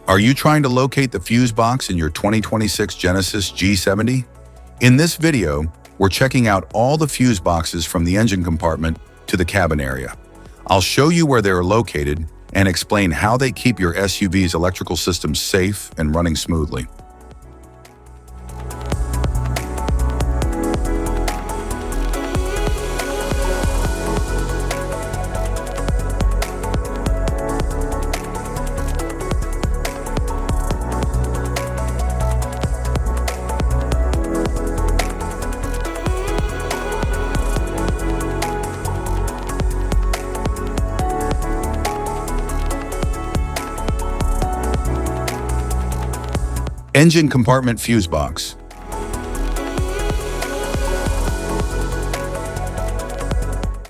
Are you trying to locate the fuse box in your 2026 Genesis G70? In this video, we're checking out all the fuse boxes from the engine compartment to the cabin area. I'll show you where they're located and explain how they keep your SUV's electrical system safe and running smoothly. Engine compartment fuse box.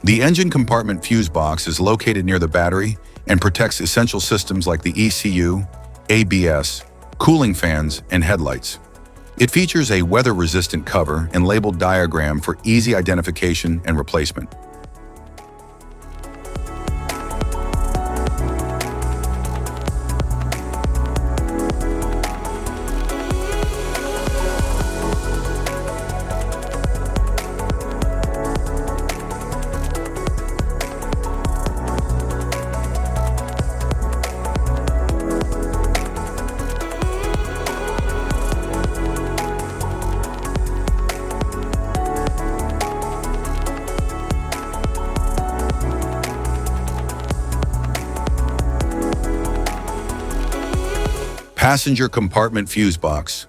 The engine compartment fuse box is located near the battery and protects essential systems like the ECU, ABS, cooling fans, and headlights. It features a weather-resistant cover and labeled diagram for easy identification and replacement. Passenger compartment fuse box.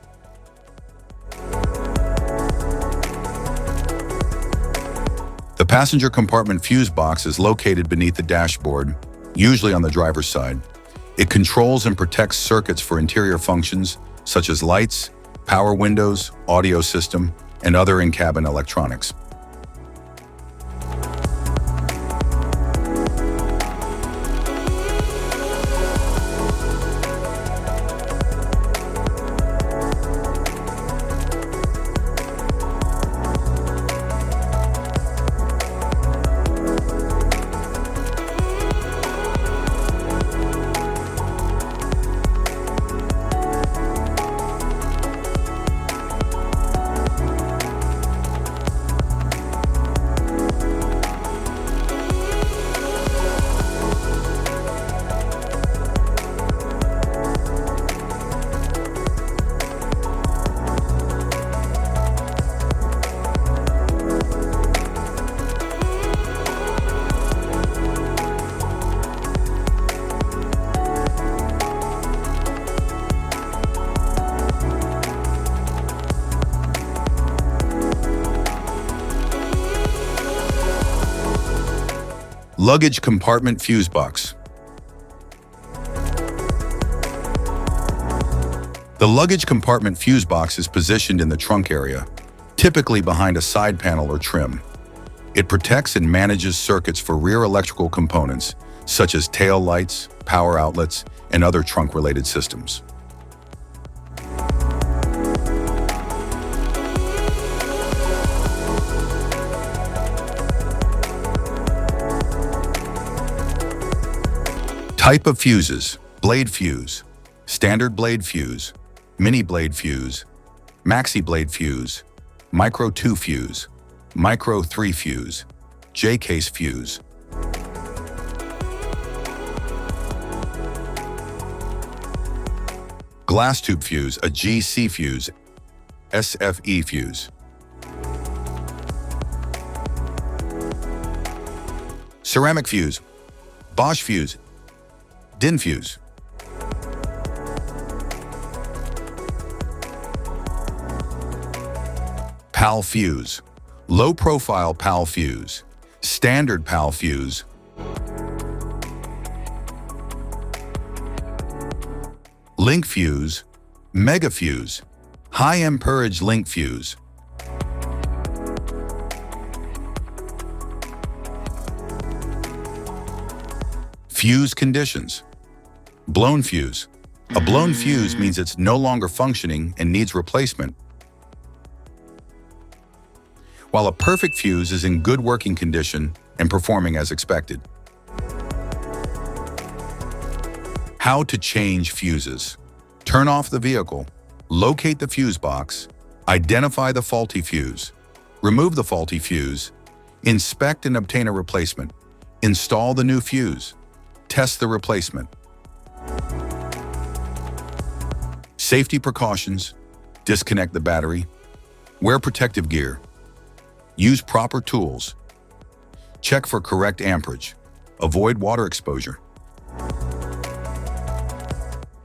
The passenger compartment fuse box is located beneath the dashboard, usually on the driver's side. It controls and protects circuits for interior functions such as lights, power windows, audio system, and other in-cabin electronics. Luggage compartment fuse box. The luggage compartment fuse box is positioned in the trunk area, typically behind a side panel or trim. It protects and manages circuits for rear electrical components, such as tail lights, power outlets, and other trunk-related systems. Type of fuses: blade fuse, standard blade fuse, mini blade fuse, maxi blade fuse, micro 2 fuse, micro 3 fuse, J-case fuse. Glass tube fuse, a GC fuse, SFE fuse. Ceramic fuse, Bosch fuse, DIN fuse. PAL fuse, low profile PAL fuse, standard PAL fuse, link fuse, mega fuse, high amperage link fuse. Fuse conditions. Blown fuse. A blown fuse means it's no longer functioning and needs replacement. While a perfect fuse is in good working condition and performing as expected. How to change fuses. Turn off the vehicle, locate the fuse box, identify the faulty fuse, remove the faulty fuse, inspect and obtain a replacement, install the new fuse, test the replacement. Safety precautions: disconnect the battery, wear protective gear, use proper tools, check for correct amperage, avoid water exposure.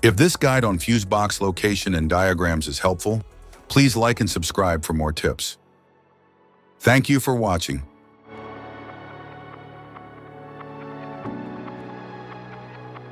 If this guide on fuse box location and diagrams is helpful, please like and subscribe for more tips. Thank you for watching.